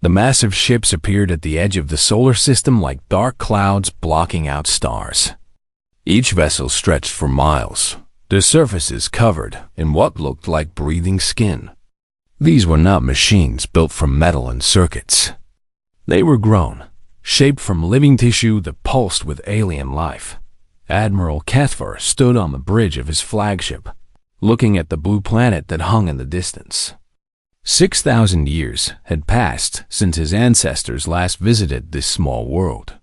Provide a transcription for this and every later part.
The massive ships appeared at the edge of the solar system like dark clouds blocking out stars. Each vessel stretched for miles, their surfaces covered in what looked like breathing skin. These were not machines built from metal and circuits. They were grown, shaped from living tissue that pulsed with alien life. Admiral Kethver stood on the bridge of his flagship, looking at the blue planet that hung in the distance. 6,000 years had passed since his ancestors last visited this small world.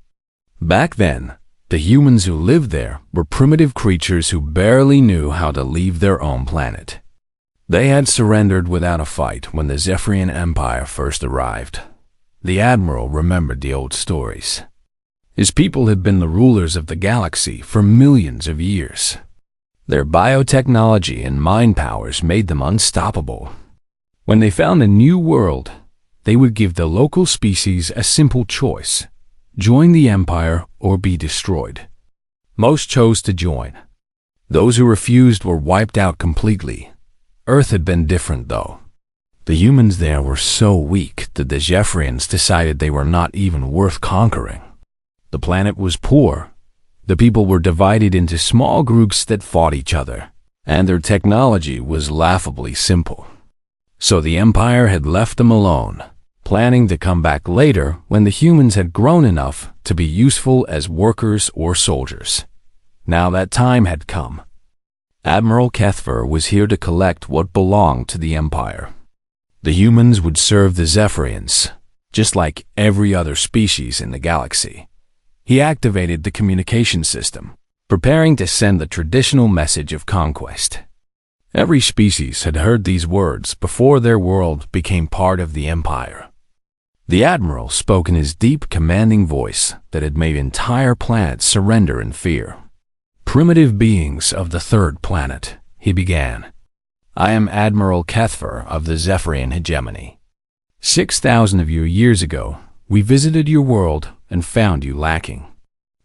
Back then, the humans who lived there were primitive creatures who barely knew how to leave their own planet. They had surrendered without a fight when the Zephyrian Empire first arrived. The Admiral remembered the old stories. His people had been the rulers of the galaxy for millions of years. Their biotechnology and mind powers made them unstoppable. When they found a new world, they would give the local species a simple choice: join the Empire or be destroyed. Most chose to join. Those who refused were wiped out completely. Earth had been different, though. The humans there were so weak that the Zephyrians decided they were not even worth conquering. The planet was poor. The people were divided into small groups that fought each other, and their technology was laughably simple. So the Empire had left them alone, planning to come back later when the humans had grown enough to be useful as workers or soldiers. Now that time had come. Admiral Kethver was here to collect what belonged to the Empire. The humans would serve the Zephyrians, just like every other species in the galaxy. He activated the communication system, preparing to send the traditional message of conquest. Every species had heard these words before their world became part of the Empire. The Admiral spoke in his deep, commanding voice that had made entire planets surrender in fear. "Primitive beings of the third planet," he began. "I am Admiral Kethver of the Zephyrian hegemony. 6,000 of your years ago, we visited your world and found you lacking.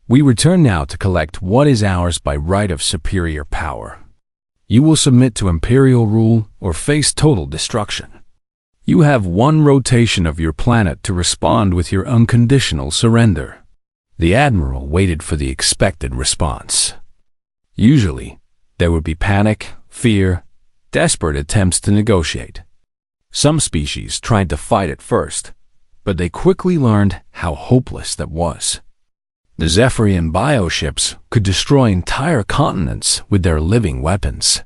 We return now to collect what is ours by right of superior power. You will submit to imperial rule or face total destruction. You have one rotation of your planet to respond with your unconditional surrender." The Admiral waited for the expected response. Usually, there would be panic, fear, desperate attempts to negotiate. Some species tried to fight at first, but they quickly learned how hopeless that was. The Zephyrian bioships could destroy entire continents with their living weapons.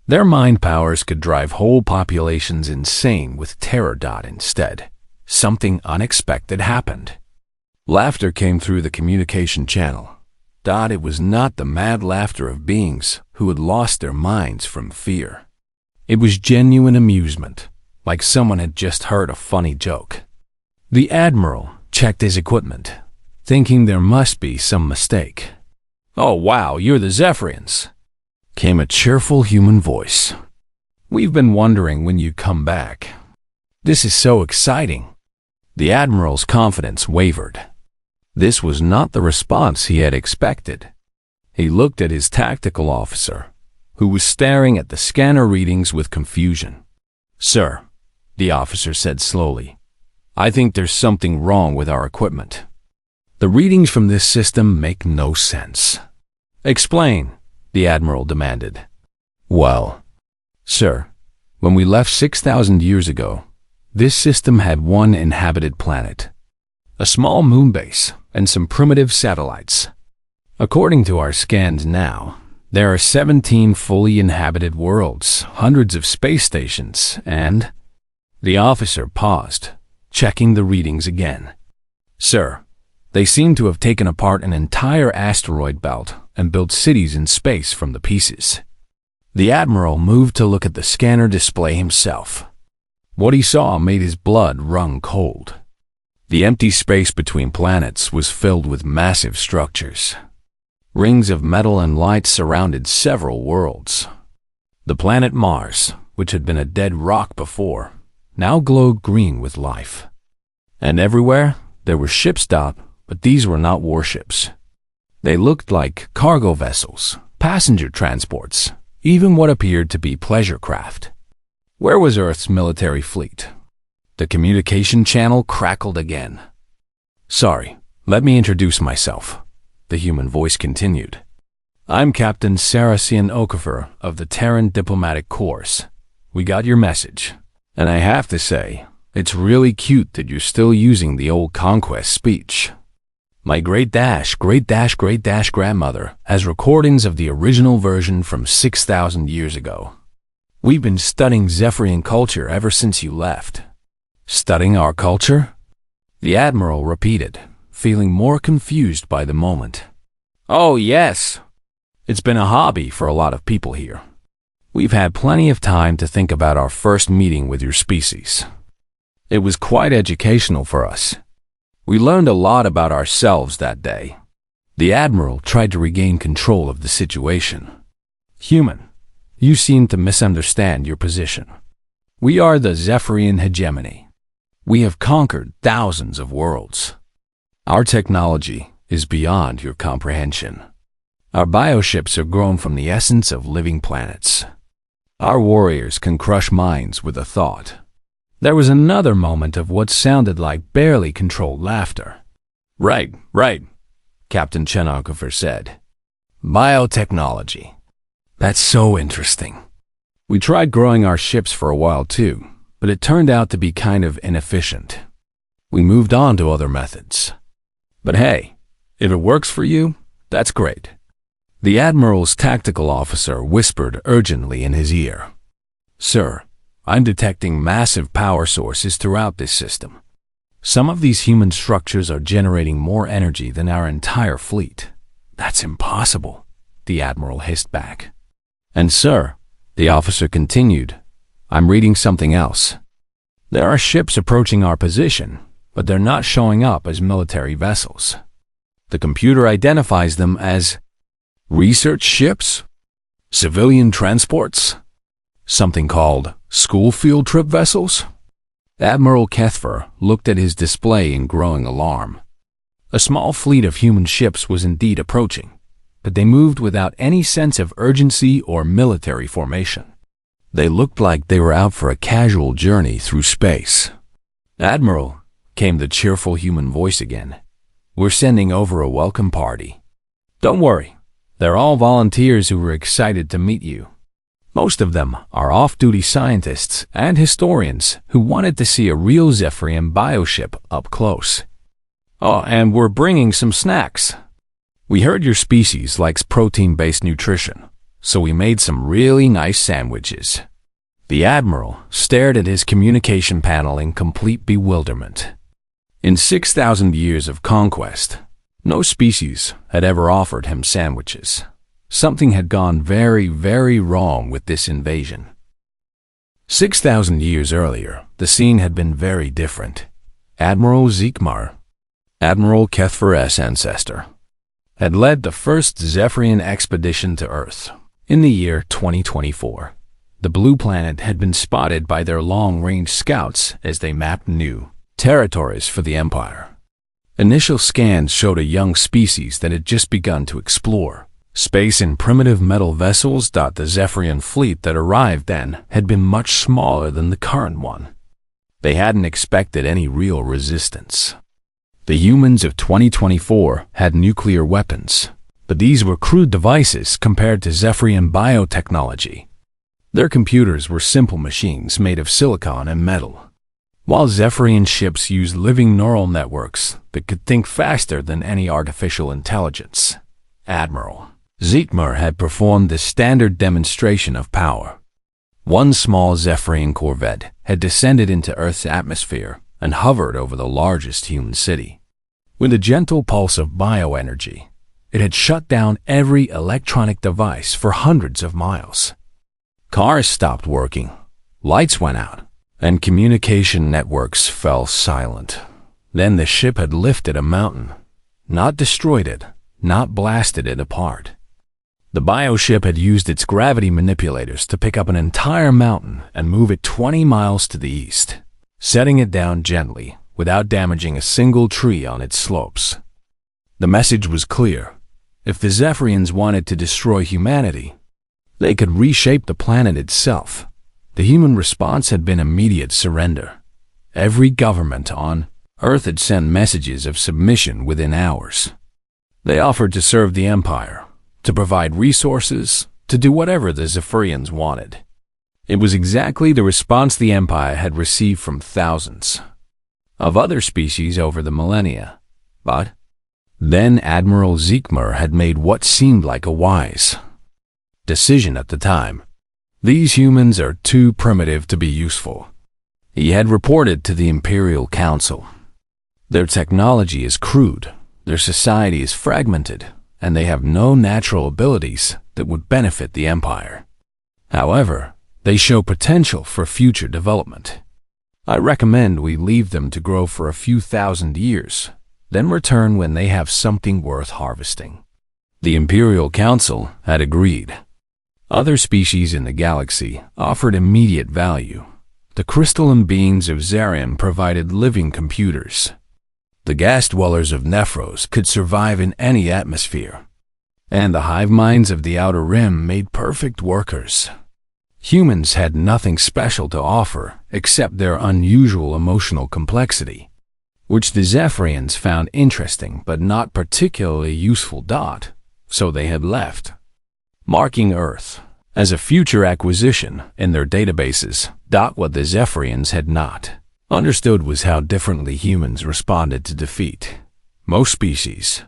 Their mind powers could drive whole populations insane with terror. Instead, something unexpected happened. Laughter came through the communication channel. It was not the mad laughter of beings who had lost their minds from fear. It was genuine amusement, like someone had just heard a funny joke. The Admiral checked his equipment, thinking there must be some mistake. "Oh wow, you're the Zephyrians," came a cheerful human voice. "We've been wondering when you'd come back. This is so exciting." The Admiral's confidence wavered. This was not the response he had expected. He looked at his tactical officer, who was staring at the scanner readings with confusion. "Sir," the officer said slowly, "I think there's something wrong with our equipment. The readings from this system make no sense." "Explain," the Admiral demanded. "Well, sir, when we left 6,000 years ago, this system had one inhabited planet, a small moon base, and some primitive satellites. According to our scans now, there are 17 fully inhabited worlds, hundreds of space stations, and—" The officer paused, checking the readings again. "Sir, they seem to have taken apart an entire asteroid belt and built cities in space from the pieces." The Admiral moved to look at the scanner display himself. What he saw made his blood run cold. The empty space between planets was filled with massive structures. Rings of metal and light surrounded several worlds. The planet Mars, which had been a dead rock before, now glowed green with life. And everywhere, there were ships. But these were not warships. They looked like cargo vessels, passenger transports, even what appeared to be pleasure craft. Where was Earth's military fleet? The communication channel crackled again. "Sorry, let me introduce myself," the human voice continued. "I'm Captain Saracen Okafor of the Terran Diplomatic Corps. We got your message, and I have to say, it's really cute that you're still using the old conquest speech. My great-grandmother has recordings of the original version from 6,000 years ago. We've been studying Zephyrian culture ever since you left." "Studying our culture?" the Admiral repeated, feeling more confused by the moment. "Oh, yes. It's been a hobby for a lot of people here. We've had plenty of time to think about our first meeting with your species. It was quite educational for us. We learned a lot about ourselves that day." The Admiral tried to regain control of the situation. "Human, you seem to misunderstand your position. We are the Zephyrian hegemony. We have conquered thousands of worlds. Our technology is beyond your comprehension. Our bioships are grown from the essence of living planets. Our warriors can crush minds with a thought." There was another moment of what sounded like barely controlled laughter. Right, Captain Okafor said. "Biotechnology. That's so interesting. We tried growing our ships for a while too, but it turned out to be kind of inefficient. We moved on to other methods. But hey, if it works for you, that's great." The Admiral's tactical officer whispered urgently in his ear. "Sir, I'm detecting massive power sources throughout this system. Some of these human structures are generating more energy than our entire fleet." "That's impossible," the Admiral hissed back. "And sir," the officer continued, "I'm reading something else. There are ships approaching our position, but they're not showing up as military vessels. The computer identifies them as research ships, civilian transports, something called school field trip vessels." Admiral Kethfer looked at his display in growing alarm. A small fleet of human ships was indeed approaching, but they moved without any sense of urgency or military formation. They looked like they were out for a casual journey through space. "Admiral," came the cheerful human voice again, "we're sending over a welcome party. Don't worry, they're all volunteers who were excited to meet you. Most of them are off-duty scientists and historians who wanted to see a real Zephyrian bioship up close. Oh, and we're bringing some snacks. We heard your species likes protein-based nutrition, so we made some really nice sandwiches." The Admiral stared at his communication panel in complete bewilderment. In 6,000 years of conquest, no species had ever offered him sandwiches. Something had gone very, very wrong with this invasion. 6,000 years earlier, the scene had been very different. Admiral Zeekmar, Admiral Kethfer's ancestor, had led the first Zephyrian expedition to Earth. In the year 2024, the blue planet had been spotted by their long-range scouts as they mapped new territories for the Empire. Initial scans showed a young species that had just begun to explore space in primitive metal vessels. The Zephyrian fleet that arrived then had been much smaller than the current one. They hadn't expected any real resistance. The humans of 2024 had nuclear weapons, but these were crude devices compared to Zephyrian biotechnology. Their computers were simple machines made of silicon and metal, while Zephyrian ships used living neural networks that could think faster than any artificial intelligence. Admiral Zeekmar had performed the standard demonstration of power. One small Zephyrian corvette had descended into Earth's atmosphere and hovered over the largest human city. With a gentle pulse of bioenergy, it had shut down every electronic device for hundreds of miles. Cars stopped working, lights went out, and communication networks fell silent. Then the ship had lifted a mountain, not destroyed it, not blasted it apart. The bioship had used its gravity manipulators to pick up an entire mountain and move it 20 miles to the east, setting it down gently without damaging a single tree on its slopes. The message was clear. If the Zephyrians wanted to destroy humanity, they could reshape the planet itself. The human response had been immediate surrender. Every government on Earth had sent messages of submission within hours. They offered to serve the Empire, to provide resources, to do whatever the Zephyrians wanted. It was exactly the response the Empire had received from thousands of other species over the millennia. But then Admiral Zeekmer had made what seemed like a wise decision at the time. These humans are too primitive to be useful, he had reported to the Imperial Council. Their technology is crude, their society is fragmented, and they have no natural abilities that would benefit the Empire. However, they show potential for future development. I recommend we leave them to grow for a few thousand years, then return when they have something worth harvesting. The Imperial Council had agreed. Other species in the galaxy offered immediate value. The crystalline beings of Zarian provided living computers. The gas dwellers of Nephros could survive in any atmosphere, and the hive minds of the Outer Rim made perfect workers. Humans had nothing special to offer except their unusual emotional complexity, which the Zephyrians found interesting but not particularly useful. So they had left, marking Earth as a future acquisition in their databases. What the Zephyrians had not understood was how differently humans responded to defeat. Most species,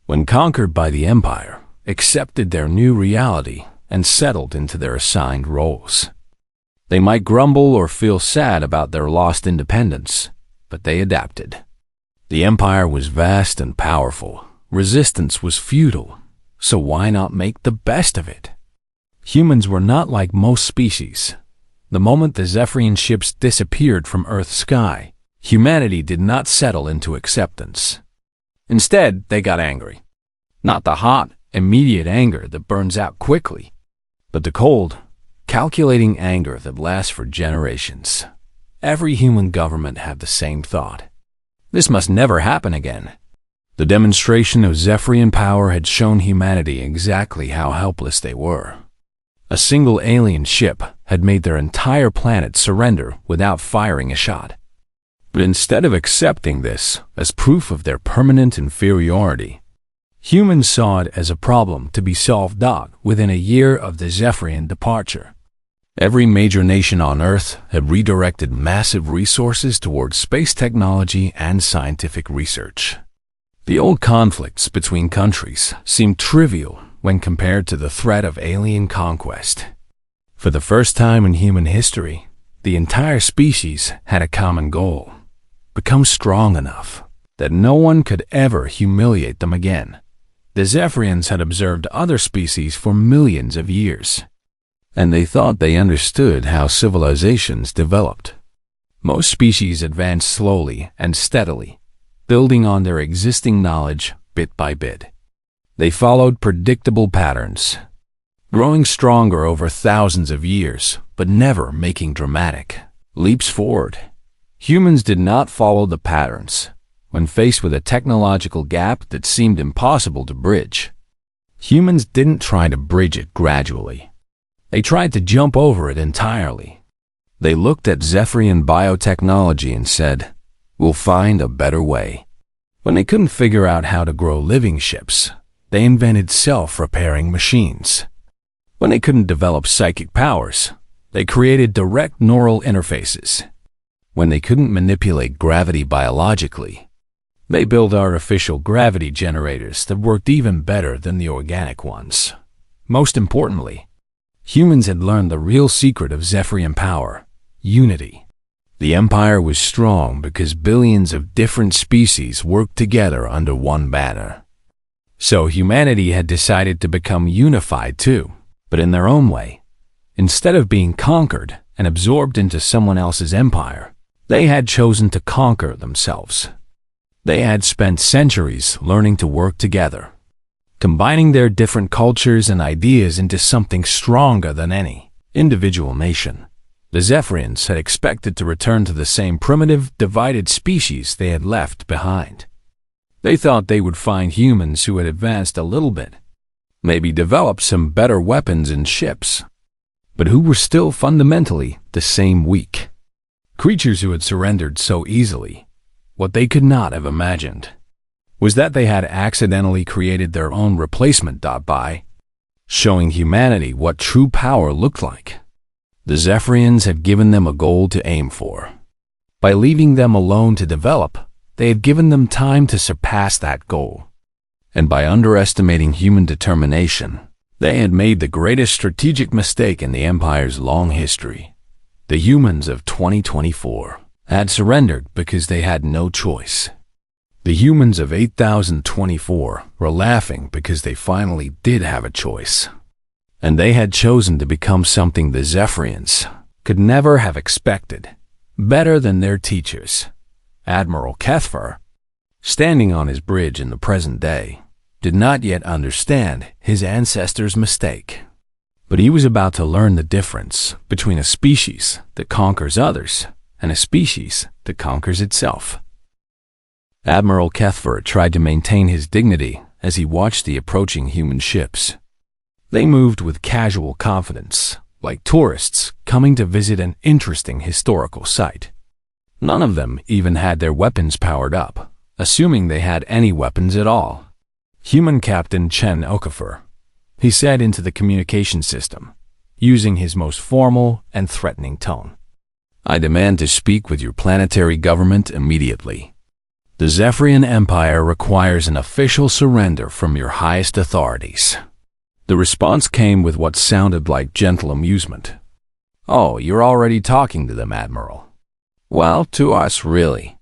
when conquered by the Empire, accepted their new reality and settled into their assigned roles. They might grumble or feel sad about their lost independence, but they adapted. The Empire was vast and powerful. Resistance was futile, so why not make the best of it? Humans were not like most species. The moment the Zephyrian ships disappeared from Earth's sky, humanity did not settle into acceptance. Instead, they got angry. Not the hot, immediate anger that burns out quickly, but the cold, calculating anger that lasts for generations. Every human government had the same thought. This must never happen again. The demonstration of Zephyrian power had shown humanity exactly how helpless they were. A single alien ship had made their entire planet surrender without firing a shot. But instead of accepting this as proof of their permanent inferiority, humans saw it as a problem to be solved within a year of the Zephyrian departure. Every major nation on Earth had redirected massive resources towards space technology and scientific research. The old conflicts between countries seemed trivial when compared to the threat of alien conquest. For the first time in human history, the entire species had a common goal: become strong enough that no one could ever humiliate them again. The Zephyrians had observed other species for millions of years, and they thought they understood how civilizations developed. Most species advanced slowly and steadily, building on their existing knowledge bit by bit. They followed predictable patterns, growing stronger over thousands of years, but never making dramatic leaps forward. Humans did not follow the patterns. When faced with a technological gap that seemed impossible to bridge, humans didn't try to bridge it gradually. They tried to jump over it entirely. They looked at Zephyrian biotechnology and said, "We'll find a better way." When they couldn't figure out how to grow living ships, they invented self-repairing machines. When they couldn't develop psychic powers, they created direct neural interfaces. When they couldn't manipulate gravity biologically, they built artificial gravity generators that worked even better than the organic ones. Most importantly, humans had learned the real secret of Zephyrian power: unity. The Empire was strong because billions of different species worked together under one banner. So humanity had decided to become unified too, but in their own way. Instead of being conquered and absorbed into someone else's empire, they had chosen to conquer themselves. They had spent centuries learning to work together, combining their different cultures and ideas into something stronger than any individual nation. The Zephyrians had expected to return to the same primitive, divided species they had left behind. They thought they would find humans who had advanced a little bit, maybe developed some better weapons and ships, but who were still fundamentally the same weak, Creatures who had surrendered so easily. What they could not have imagined was that they had accidentally created their own replacement. By showing humanity what true power looked like, the Zephyrians had given them a goal to aim for. By leaving them alone to develop, they had given them time to surpass that goal. And by underestimating human determination, they had made the greatest strategic mistake in the Empire's long history. The humans of 2024 had surrendered because they had no choice. The humans of 8024 were laughing because they finally did have a choice. And they had chosen to become something the Zephyrians could never have expected, better than their teachers. Admiral Kethfer, standing on his bridge in the present day, did not yet understand his ancestors' mistake. But he was about to learn the difference between a species that conquers others and a species that conquers itself. Admiral Kethfer tried to maintain his dignity as he watched the approaching human ships. They moved with casual confidence, like tourists coming to visit an interesting historical site. None of them even had their weapons powered up, assuming they had any weapons at all. Human Captain Chen Okafor, he said into the communication system, using his most formal and threatening tone. I demand to speak with your planetary government immediately. The Zephyrian Empire requires an official surrender from your highest authorities. The response came with what sounded like gentle amusement. Oh, you're already talking to them, Admiral. Well, to us, really.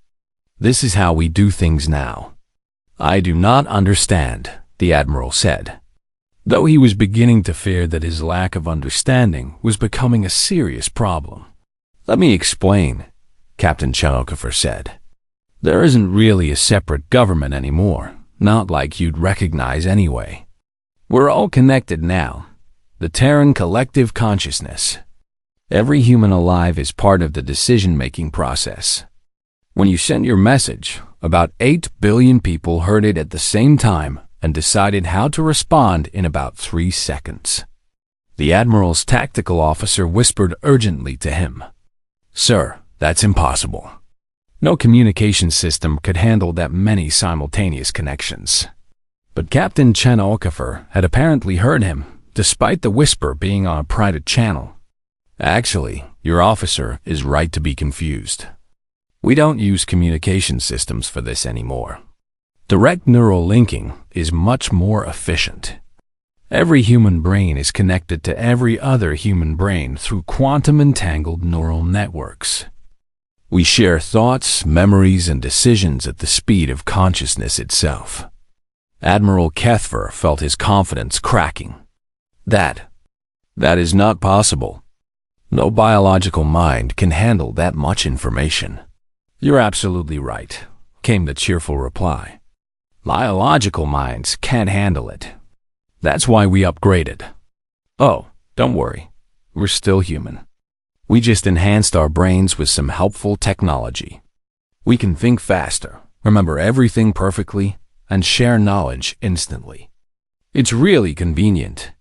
This is how we do things now. I do not understand, the Admiral said, though he was beginning to fear that his lack of understanding was becoming a serious problem. Let me explain, Captain Chen Okafor said. There isn't really a separate government anymore, not like you'd recognize anyway. We're all connected now, the Terran collective consciousness. Every human alive is part of the decision-making process. When you sent your message, about 8 billion people heard it at the same time and decided how to respond in about 3 seconds. The Admiral's tactical officer whispered urgently to him, Sir, that's impossible. No communication system could handle that many simultaneous connections. But Captain Chen Okafor had apparently heard him, despite the whisper being on a private channel. Actually, your officer is right to be confused. We don't use communication systems for this anymore. Direct neural linking is much more efficient. Every human brain is connected to every other human brain through quantum-entangled neural networks. We share thoughts, memories, and decisions at the speed of consciousness itself. Admiral Kethfer felt his confidence cracking. That is not possible. No biological mind can handle that much information. You're absolutely right, came the cheerful reply. Biological minds can't handle it. That's why we upgraded. Oh, don't worry. We're still human. We just enhanced our brains with some helpful technology. We can think faster, remember everything perfectly, and share knowledge instantly. It's really convenient.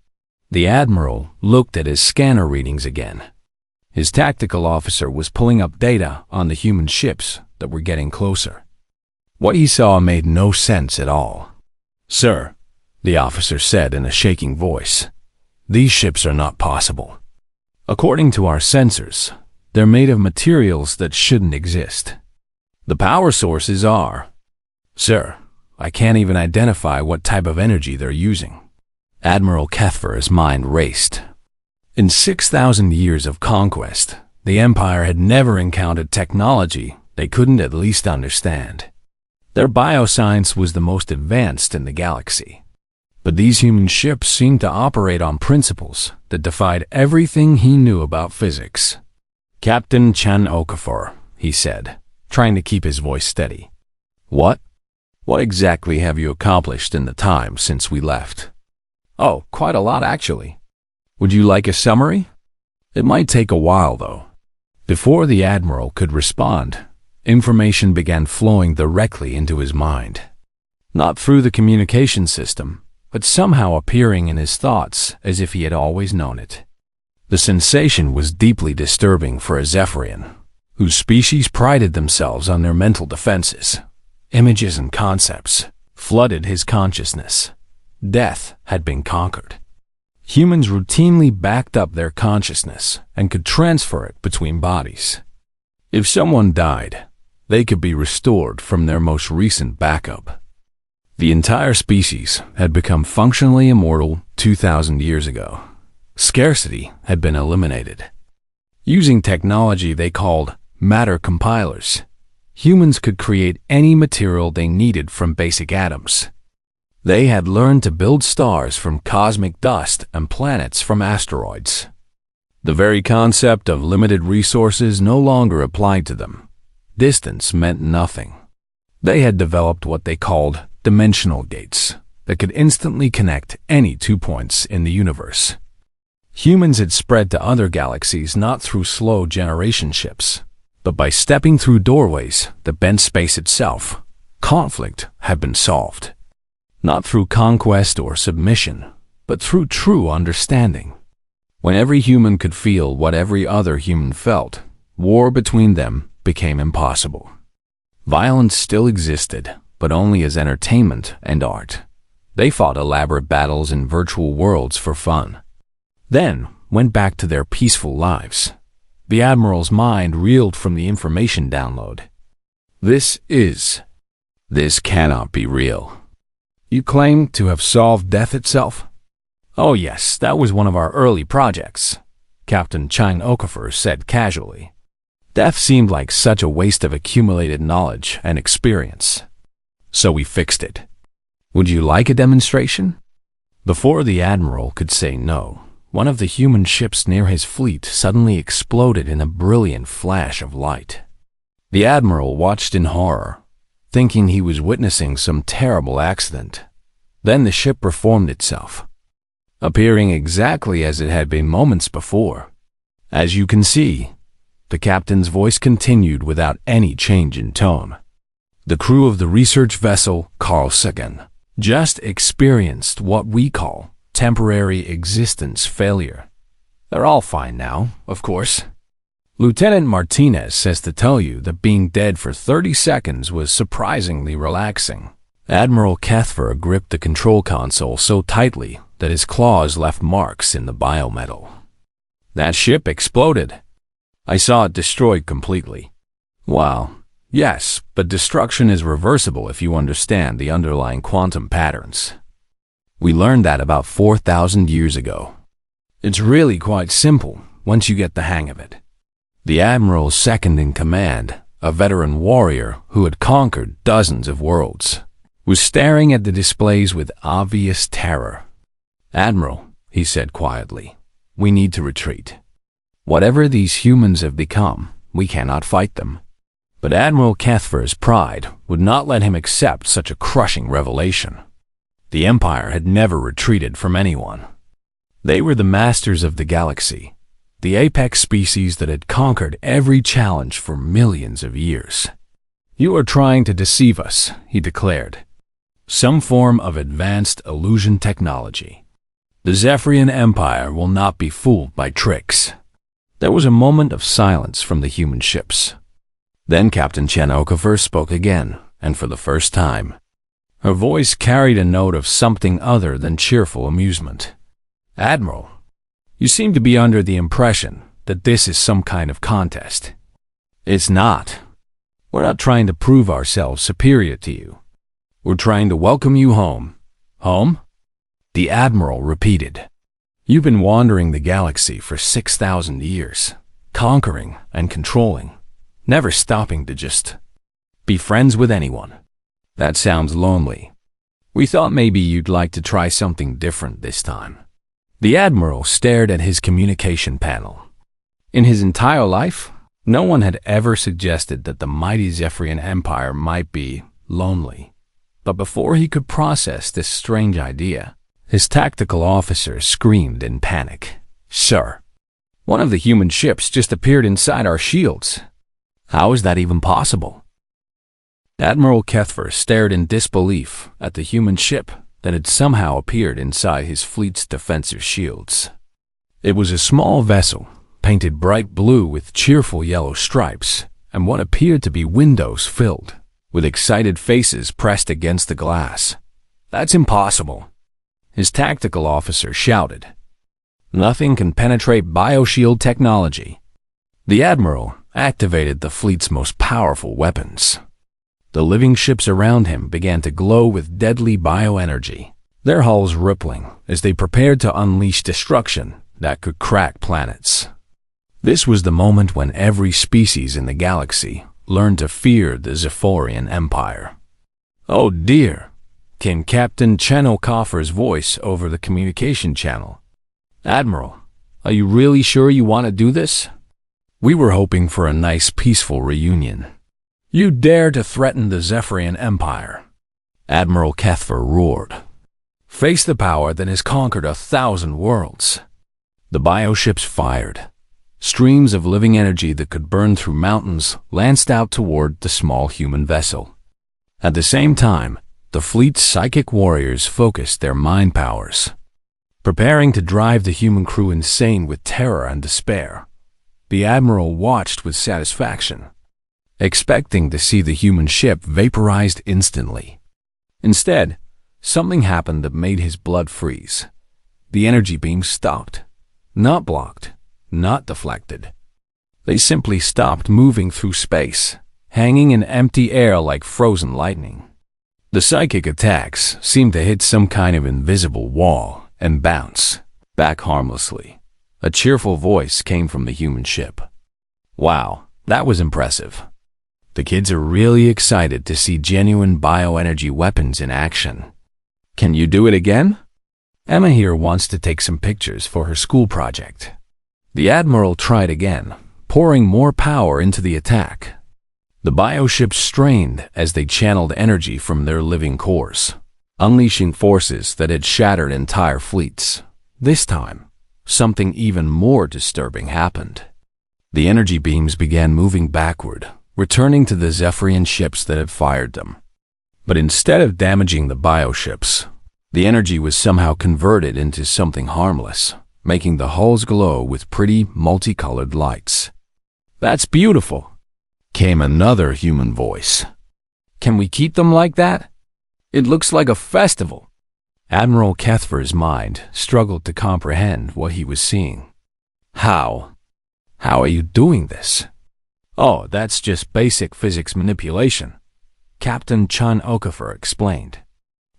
The Admiral looked at his scanner readings again. His tactical officer was pulling up data on the human ships that were getting closer. What he saw made no sense at all. Sir, the officer said in a shaking voice, these ships are not possible. According to our sensors, they're made of materials that shouldn't exist. The power sources are. Sir, I can't even identify what type of energy they're using. Admiral Kethfer's mind raced. In 6,000 years of conquest, the Empire had never encountered technology they couldn't at least understand. Their bioscience was the most advanced in the galaxy. But these human ships seemed to operate on principles that defied everything he knew about physics. Captain Chen Okafor, he said, trying to keep his voice steady. What? What exactly have you accomplished in the time since we left? Oh, quite a lot actually. Would you like a summary? It might take a while, though. Before the Admiral could respond, information began flowing directly into his mind. Not through the communication system, but somehow appearing in his thoughts as if he had always known it. The sensation was deeply disturbing for a Zephyrian. whose species prided themselves on their mental defenses. Images and concepts flooded his consciousness. Death had been conquered. Humans routinely backed up their consciousness and could transfer it between bodies. If someone died, they could be restored from their most recent backup. The entire species had become functionally immortal 2,000 years ago. Scarcity had been eliminated. Using technology they called matter compilers, humans could create any material they needed from basic atoms. They had learned to build stars from cosmic dust and planets from asteroids. The very concept of limited resources no longer applied to them. Distance meant nothing. They had developed what they called dimensional gates that could instantly connect any 2 points in the universe. Humans had spread to other galaxies not through slow generation ships, but by stepping through doorways that bent space itself. Conflict had been solved. Not through conquest or submission, but through true understanding. When every human could feel what every other human felt, war between them became impossible. Violence still existed, but only as entertainment and art. They fought elaborate battles in virtual worlds for fun. Then went back to their peaceful lives. The Admiral's mind reeled from the information download. This cannot be real. You claim to have solved death itself? Oh yes, that was one of our early projects, Captain Chang Okafor said casually. Death seemed like such a waste of accumulated knowledge and experience. So we fixed it. Would you like a demonstration? Before the Admiral could say no, one of the human ships near his fleet suddenly exploded in a brilliant flash of light. The Admiral watched in horror, thinking he was witnessing some terrible accident. Then the ship reformed itself, appearing exactly as it had been moments before. As you can see, the captain's voice continued without any change in tone. The crew of the research vessel Carl Sagan just experienced what we call temporary existence failure. They're all fine now, of course. Lieutenant Martinez says to tell you that being dead for 30 seconds was surprisingly relaxing. Admiral Cathver gripped the control console so tightly that his claws left marks in the biometal. That ship exploded. I saw it destroyed completely. Wow. Yes, but destruction is reversible if you understand the underlying quantum patterns. We learned that about 4,000 years ago. It's really quite simple once you get the hang of it. The Admiral's second in command, a veteran warrior who had conquered dozens of worlds, was staring at the displays with obvious terror. Admiral, he said quietly, we need to retreat. Whatever these humans have become, we cannot fight them. But Admiral Cathver's pride would not let him accept such a crushing revelation. The Empire had never retreated from anyone. They were the masters of the galaxy, the apex species that had conquered every challenge for millions of years. You are trying to deceive us, he declared. Some form of advanced illusion technology. The Zephyrian Empire will not be fooled by tricks. There was a moment of silence from the human ships. Then Captain Chen Okafor spoke again, and for the first time. Her voice carried a note of something other than cheerful amusement. Admiral, you seem to be under the impression that this is some kind of contest. It's not. We're not trying to prove ourselves superior to you. We're trying to welcome you home. Home? The Admiral repeated. You've been wandering the galaxy for 6,000 years, conquering and controlling, never stopping to just be friends with anyone. That sounds lonely. We thought maybe you'd like to try something different this time. The Admiral stared at his communication panel. In his entire life, no one had ever suggested that the mighty Zephyrian Empire might be lonely. But before he could process this strange idea, his tactical officer screamed in panic. Sir, one of the human ships just appeared inside our shields. How is that even possible? Admiral Cathver stared in disbelief at the human ship that had somehow appeared inside his fleet's defensive shields. It was a small vessel, painted bright blue with cheerful yellow stripes, and what appeared to be windows filled with excited faces pressed against the glass. "That's impossible," his tactical officer shouted. "Nothing can penetrate bioshield technology." The admiral activated the fleet's most powerful weapons. The living ships around him began to glow with deadly bioenergy, their hulls rippling as they prepared to unleash destruction that could crack planets. This was the moment when every species in the galaxy learned to fear the Zephyrian Empire. "Oh dear," came Captain Chenokoffer's voice over the communication channel. "Admiral, are you really sure you want to do this? We were hoping for a nice peaceful reunion. You dare to threaten the Zephyrian Empire?" Admiral Kethfer roared. "Face the power that has conquered 1,000 worlds." The bioships fired. Streams of living energy that could burn through mountains lanced out toward the small human vessel. At the same time, the fleet's psychic warriors focused their mind powers, preparing to drive the human crew insane with terror and despair. The admiral watched with satisfaction, expecting to see the human ship vaporized instantly. Instead, something happened that made his blood freeze. The energy beams stopped, not blocked, not deflected. They simply stopped moving through space, hanging in empty air like frozen lightning. The psychic attacks seemed to hit some kind of invisible wall and bounce back harmlessly. A cheerful voice came from the human ship. "Wow, that was impressive. The kids are really excited to see genuine bioenergy weapons in action. Can you do it again? Emma here wants to take some pictures for her school project." The admiral tried again, pouring more power into the attack. The bioships strained as they channeled energy from their living cores, unleashing forces that had shattered entire fleets. This time, something even more disturbing happened. The energy beams began moving backward, returning to the Zephyrian ships that had fired them. But instead of damaging the bioships, the energy was somehow converted into something harmless, making the hulls glow with pretty, multicolored lights. "That's beautiful," came another human voice. "Can we keep them like that? It looks like a festival." Admiral Kethfer's mind struggled to comprehend what he was seeing. How are you doing this?" "Oh, that's just basic physics manipulation," Captain Chan Okafor explained.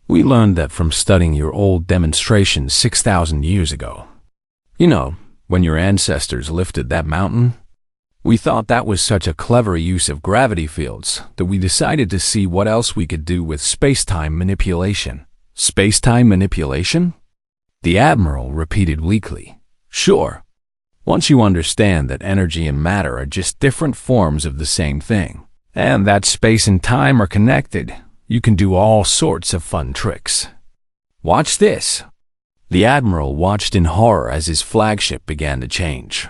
"We learned that from studying your old demonstrations 6,000 years ago. You know, when your ancestors lifted that mountain? We thought that was such a clever use of gravity fields that we decided to see what else we could do with space-time manipulation." "Space-time manipulation?" the admiral repeated weakly. "Sure. Once you understand that energy and matter are just different forms of the same thing, and that space and time are connected, you can do all sorts of fun tricks. Watch this." The admiral watched in horror as his flagship began to change.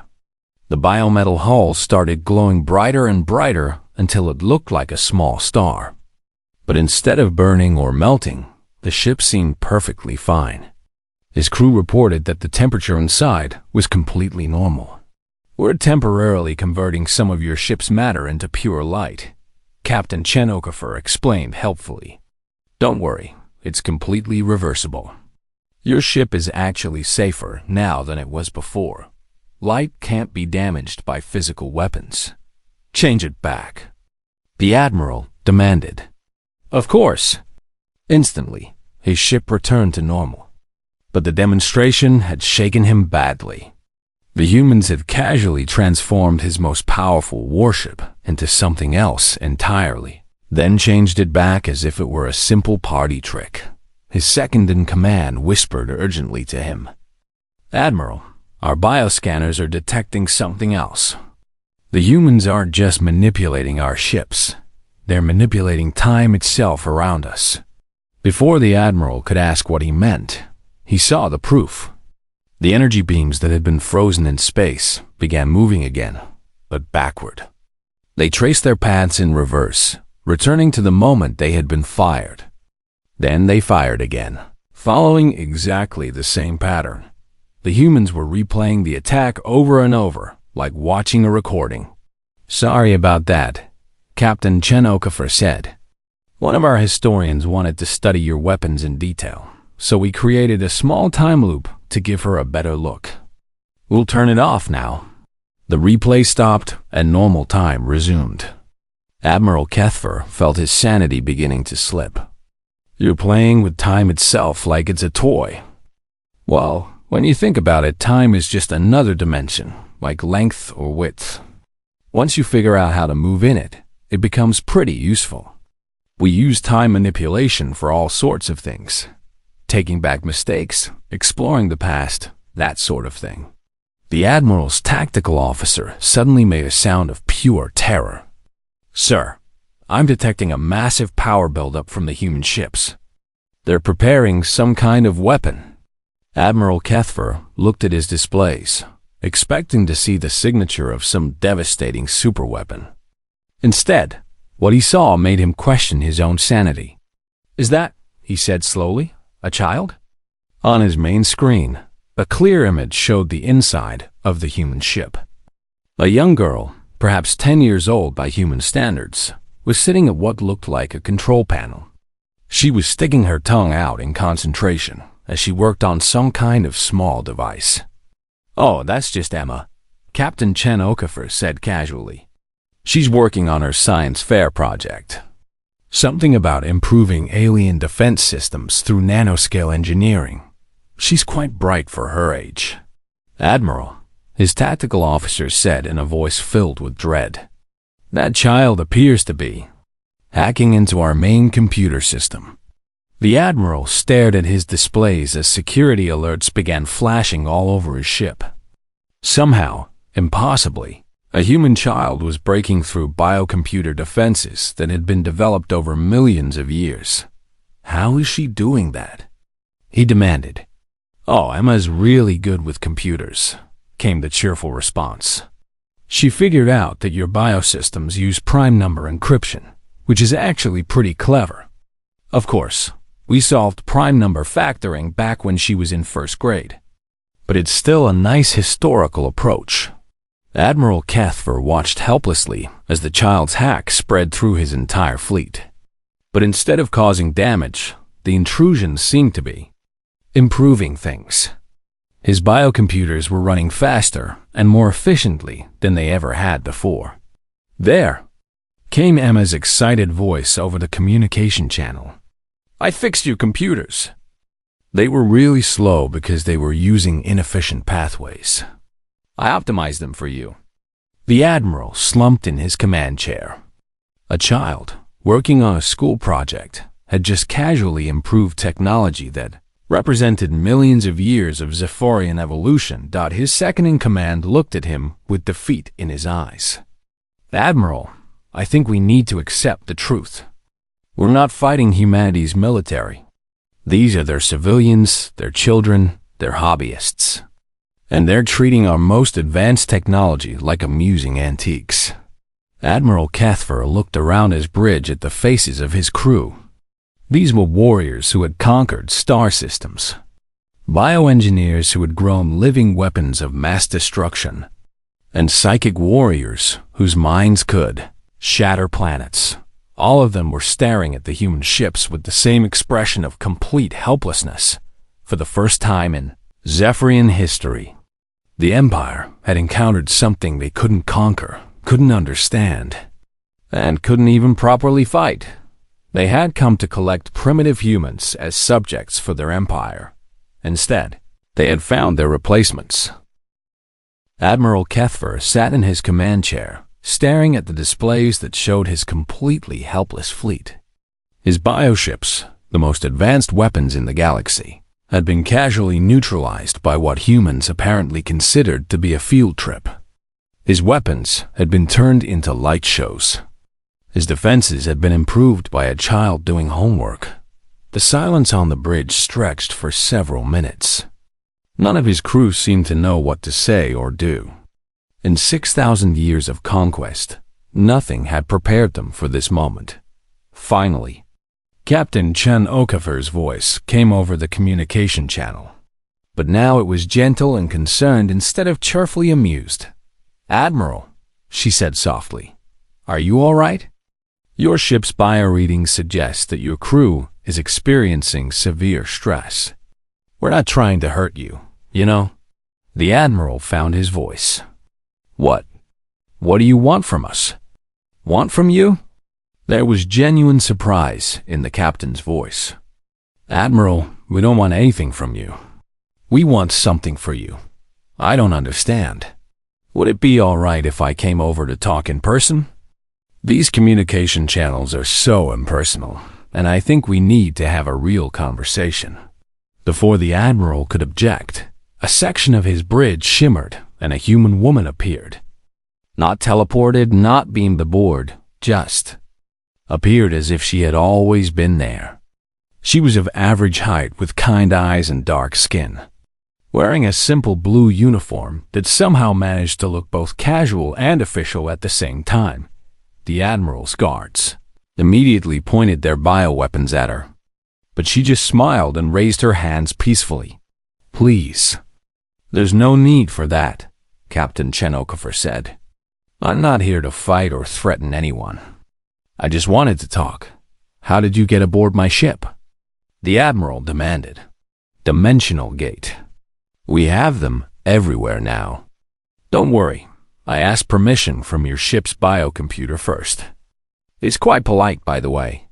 The biometal hull started glowing brighter and brighter until it looked like a small star. But instead of burning or melting, the ship seemed perfectly fine. His crew reported that the temperature inside was completely normal. "We're temporarily converting some of your ship's matter into pure light," Captain Chen Okafor explained helpfully. "Don't worry, it's completely reversible. Your ship is actually safer now than it was before. Light can't be damaged by physical weapons. Change it back," the admiral demanded. "Of course." Instantly, his ship returned to normal. But the demonstration had shaken him badly. The humans had casually transformed his most powerful warship into something else entirely, then changed it back as if it were a simple party trick. His second-in-command whispered urgently to him, "Admiral, our bioscanners are detecting something else. The humans aren't just manipulating our ships. They're manipulating time itself around us." Before the admiral could ask what he meant, he saw the proof. The energy beams that had been frozen in space began moving again, but backward. They traced their paths in reverse, returning to the moment they had been fired. Then they fired again, following exactly the same pattern. The humans were replaying the attack over and over, like watching a recording. "Sorry about that," Captain Chen Okafor said. "One of our historians wanted to study your weapons in detail, so we created a small time loop to give her a better look. We'll turn it off now." The replay stopped and normal time resumed. Admiral Kethfer felt his sanity beginning to slip. "You're playing with time itself like it's a toy." "Well, when you think about it, time is just another dimension, like length or width. Once you figure out how to move in it, it becomes pretty useful. We use time manipulation for all sorts of things. Taking back mistakes, exploring the past, that sort of thing." The Admiral's tactical officer suddenly made a sound of pure terror. "Sir, I'm detecting a massive power buildup from the human ships. They're preparing some kind of weapon." Admiral Kethfer looked at his displays, expecting to see the signature of some devastating superweapon. Instead, what he saw made him question his own sanity. "Is that," he said slowly, "a child?" On his main screen, a clear image showed the inside of the human ship. A young girl, perhaps 10 years old by human standards, was sitting at what looked like a control panel. She was sticking her tongue out in concentration as she worked on some kind of small device. "Oh, that's just Emma," Captain Chen Okafor said casually. "She's working on her science fair project. Something about improving alien defense systems through nanoscale engineering. She's quite bright for her age." "Admiral," his tactical officer said in a voice filled with dread, "that child appears to be hacking into our main computer system." The Admiral stared at his displays as security alerts began flashing all over his ship. Somehow, impossibly, a human child was breaking through biocomputer defenses that had been developed over millions of years. "How is she doing that?" he demanded. "Oh, Emma's really good with computers," came the cheerful response. "She figured out that your biosystems use prime number encryption, which is actually pretty clever. Of course, we solved prime number factoring back when she was in first grade. But it's still a nice historical approach." Admiral Kethfer watched helplessly as the child's hack spread through his entire fleet. But instead of causing damage, the intrusion seemed to be improving things. His biocomputers were running faster and more efficiently than they ever had before. "There," came Emma's excited voice over the communication channel. "I fixed your computers." They were really slow because they were using inefficient pathways. "I optimized them for you." The Admiral slumped in his command chair. A child, working on a school project, had just casually improved technology that represented millions of years of Zephyrian evolution. His second-in-command looked at him with defeat in his eyes. "Admiral, I think we need to accept the truth. We're not fighting humanity's military. These are their civilians, their children, their hobbyists. And they're treating our most advanced technology like amusing antiques." Admiral Kethfer looked around his bridge at the faces of his crew. These were warriors who had conquered star systems, bioengineers who had grown living weapons of mass destruction, and psychic warriors whose minds could shatter planets. All of them were staring at the human ships with the same expression of complete helplessness. For the first time in Zephyrian history, the Empire had encountered something they couldn't conquer, couldn't understand, and couldn't even properly fight. They had come to collect primitive humans as subjects for their empire. Instead, they had found their replacements. Admiral Kethfer sat in his command chair, staring at the displays that showed his completely helpless fleet. His bioships, the most advanced weapons in the galaxy, had been casually neutralized by what humans apparently considered to be a field trip. His weapons had been turned into light shows. His defenses had been improved by a child doing homework. The silence on the bridge stretched for several minutes. None of his crew seemed to know what to say or do. In 6,000 years of conquest, nothing had prepared them for this moment. Finally, Captain Chen Okafor's voice came over the communication channel. But now it was gentle and concerned instead of cheerfully amused. "Admiral," she said softly, "are you all right? Your ship's bioreadings suggest that your crew is experiencing severe stress. We're not trying to hurt you, you know." The Admiral found his voice. "What? What do you want from us?" "Want from you?" There was genuine surprise in the captain's voice. "Admiral, we don't want anything from you. We want something for you. I don't understand. Would it be all right if I came over to talk in person? These communication channels are so impersonal, and I think we need to have a real conversation." Before the Admiral could object, a section of his bridge shimmered and a human woman appeared. Not teleported, not beamed aboard, just appeared as if she had always been there. She was of average height with kind eyes and dark skin, wearing a simple blue uniform that somehow managed to look both casual and official at the same time. The Admiral's guards immediately pointed their bioweapons at her, but she just smiled and raised her hands peacefully. "Please." "There's no need for that," Captain Chen Okafor said. "I'm not here to fight or threaten anyone. I just wanted to talk. How did you get aboard my ship?" The Admiral demanded. "Dimensional gate. We have them everywhere now. Don't worry, I asked permission from your ship's biocomputer first. It's quite polite, by the way.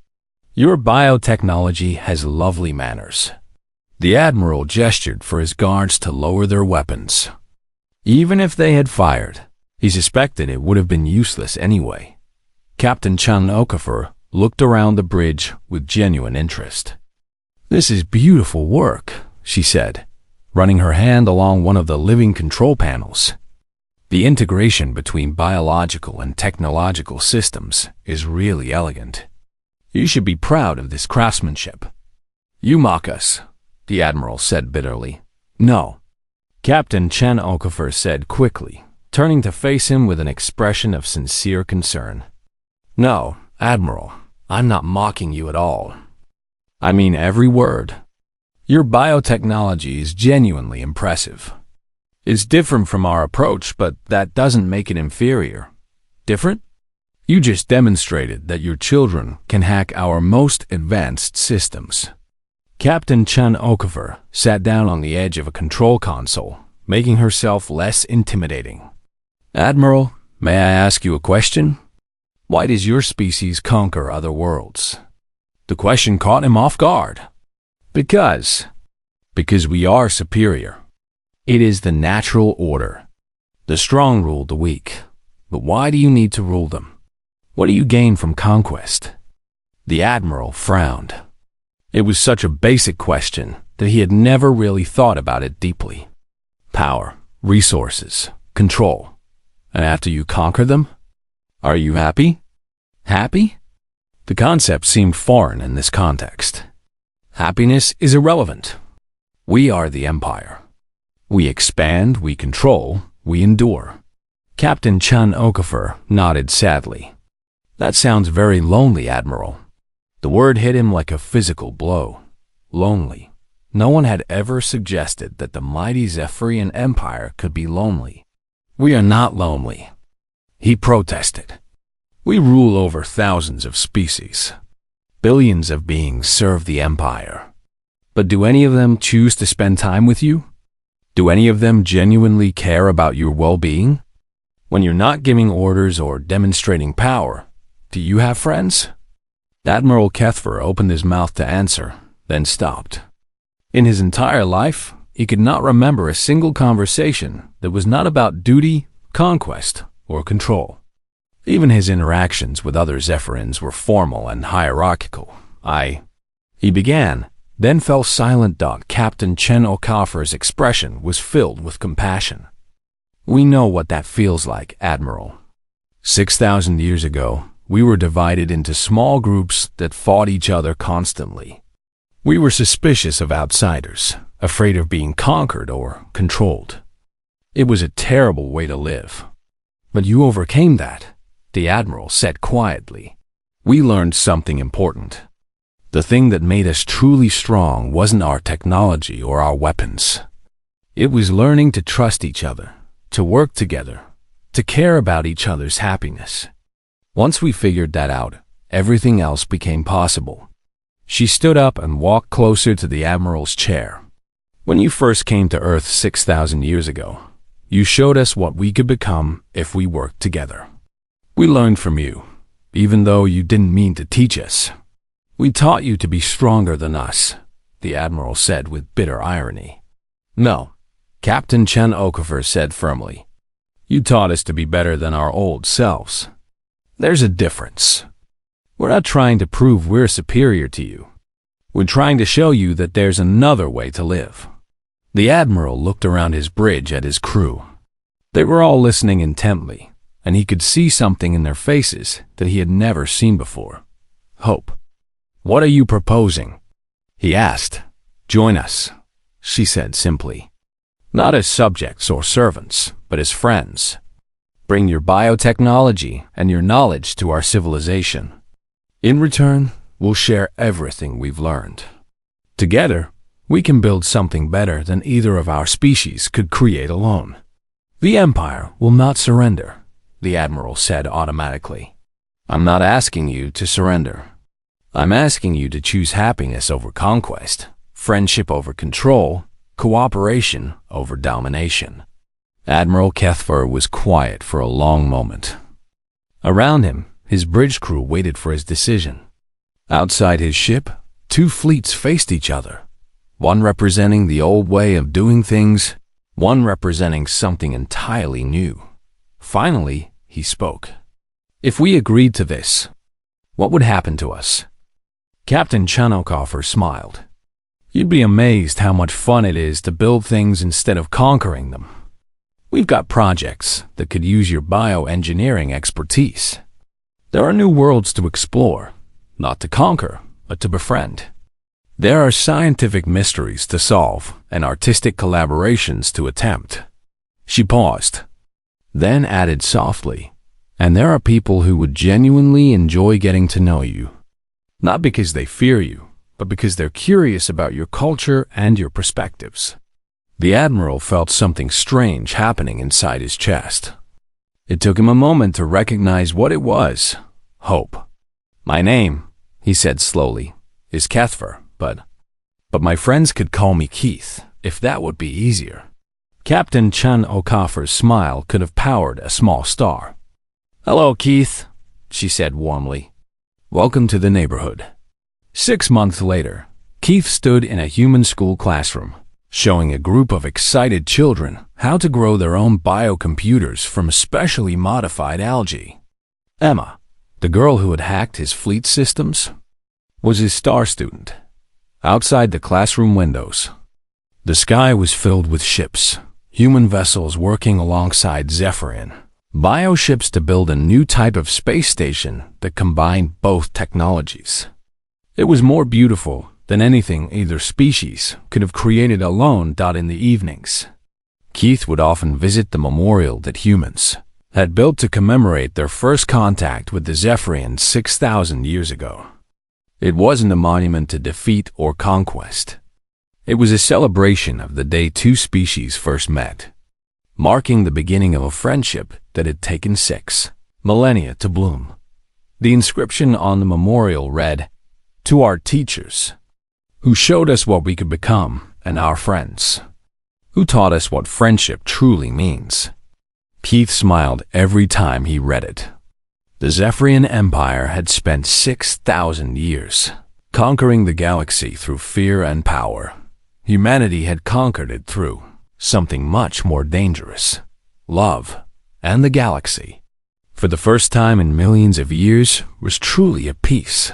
Your biotechnology has lovely manners." The Admiral gestured for his guards to lower their weapons. Even if they had fired, he suspected it would have been useless anyway. Captain Chen Okafor looked around the bridge with genuine interest. "This is beautiful work," she said, running her hand along one of the living control panels. "The integration between biological and technological systems is really elegant. You should be proud of this craftsmanship." "You mock us," the Admiral said bitterly. "No," Captain Chen Okafor said quickly, turning to face him with an expression of sincere concern. "No, Admiral, I'm not mocking you at all. I mean every word. Your biotechnology is genuinely impressive. It's different from our approach, but that doesn't make it inferior. Different? You just demonstrated that your children can hack our most advanced systems." Captain Chen Okafor sat down on the edge of a control console, making herself less intimidating. "Admiral, may I ask you a question? Why does your species conquer other worlds?" The question caught him off guard. Because we are superior. It is the natural order. The strong rule the weak. But why do you need to rule them? What do you gain from conquest? The Admiral frowned. It was such a basic question that he had never really thought about it deeply. Power, resources, control. And after you conquer them, are you happy? Happy? The concept seemed foreign in this context. Happiness is irrelevant. We are the Empire. We expand, we control, we endure. Captain Chen Okafor nodded sadly. That sounds very lonely, Admiral. The word hit him like a physical blow. Lonely. No one had ever suggested that the mighty Zephyrian Empire could be lonely. We are not lonely, he protested. We rule over thousands of species. Billions of beings serve the Empire. But do any of them choose to spend time with you? Do any of them genuinely care about your well-being? When you're not giving orders or demonstrating power, do you have friends? Admiral Kethfer opened his mouth to answer, then stopped. In his entire life, he could not remember a single conversation that was not about duty, conquest, or control. Even his interactions with other Zephyrians were formal and hierarchical. He began, then fell silent. Captain Chen Okafor's expression was filled with compassion. We know what that feels like, Admiral. 6,000 years ago, we were divided into small groups that fought each other constantly. We were suspicious of outsiders, afraid of being conquered or controlled. It was a terrible way to live. But you overcame that, the Admiral said quietly. We learned something important. The thing that made us truly strong wasn't our technology or our weapons. It was learning to trust each other, to work together, to care about each other's happiness. Once we figured that out, everything else became possible. She stood up and walked closer to the Admiral's chair. When you first came to Earth 6,000 years ago, you showed us what we could become if we worked together. We learned from you, even though you didn't mean to teach us. We taught you to be stronger than us, the Admiral said with bitter irony. No, Captain Chen Okafor said firmly. You taught us to be better than our old selves. There's a difference. We're not trying to prove we're superior to you. We're trying to show you that there's another way to live. The Admiral looked around his bridge at his crew. They were all listening intently, and he could see something in their faces that he had never seen before. Hope. What are you proposing? He asked. Join us, she said simply. Not as subjects or servants, but as friends. Bring your biotechnology and your knowledge to our civilization. In return, we'll share everything we've learned. Together, we can build something better than either of our species could create alone. The Empire will not surrender, the Admiral said automatically. I'm not asking you to surrender. I'm asking you to choose happiness over conquest, friendship over control, cooperation over domination. Admiral Kethfer was quiet for a long moment. Around him, his bridge crew waited for his decision. Outside his ship, two fleets faced each other, one representing the old way of doing things, one representing something entirely new. Finally, he spoke. If we agreed to this, what would happen to us? Captain Chen Okafor smiled. You'd be amazed how much fun it is to build things instead of conquering them. We've got projects that could use your bioengineering expertise. There are new worlds to explore, not to conquer, but to befriend. There are scientific mysteries to solve and artistic collaborations to attempt. She paused, then added softly, and there are people who would genuinely enjoy getting to know you. Not because they fear you, but because they're curious about your culture and your perspectives. The Admiral felt something strange happening inside his chest. It took him a moment to recognize what it was. Hope. My name, he said slowly, is Kethfer, but my friends could call me Keith, if that would be easier. Captain Chen Okafor's smile could have powered a small star. Hello, Keith, she said warmly. Welcome to the neighborhood. 6 months later, Keith stood in a human school classroom, showing a group of excited children how to grow their own biocomputers from specially modified algae. Emma, the girl who had hacked his fleet systems, was his star student. Outside the classroom windows, the sky was filled with ships, human vessels working alongside Zephyrin, bioships to build a new type of space station that combined both technologies. It was more beautiful than anything either species could have created alone. In the evenings, Keith would often visit the memorial that humans had built to commemorate their first contact with the Zephyrians 6,000 years ago. It wasn't a monument to defeat or conquest. It was a celebration of the day two species first met, marking the beginning of a friendship that had taken 6 millennia to bloom. The inscription on the memorial read, "To our teachers, who showed us what we could become, and our friends, who taught us what friendship truly means." Keith smiled every time he read it. The Zephyrian Empire had spent 6,000 years conquering the galaxy through fear and power. Humanity had conquered it through something much more dangerous: love and the galaxy. For the first time in millions of years was truly a peace.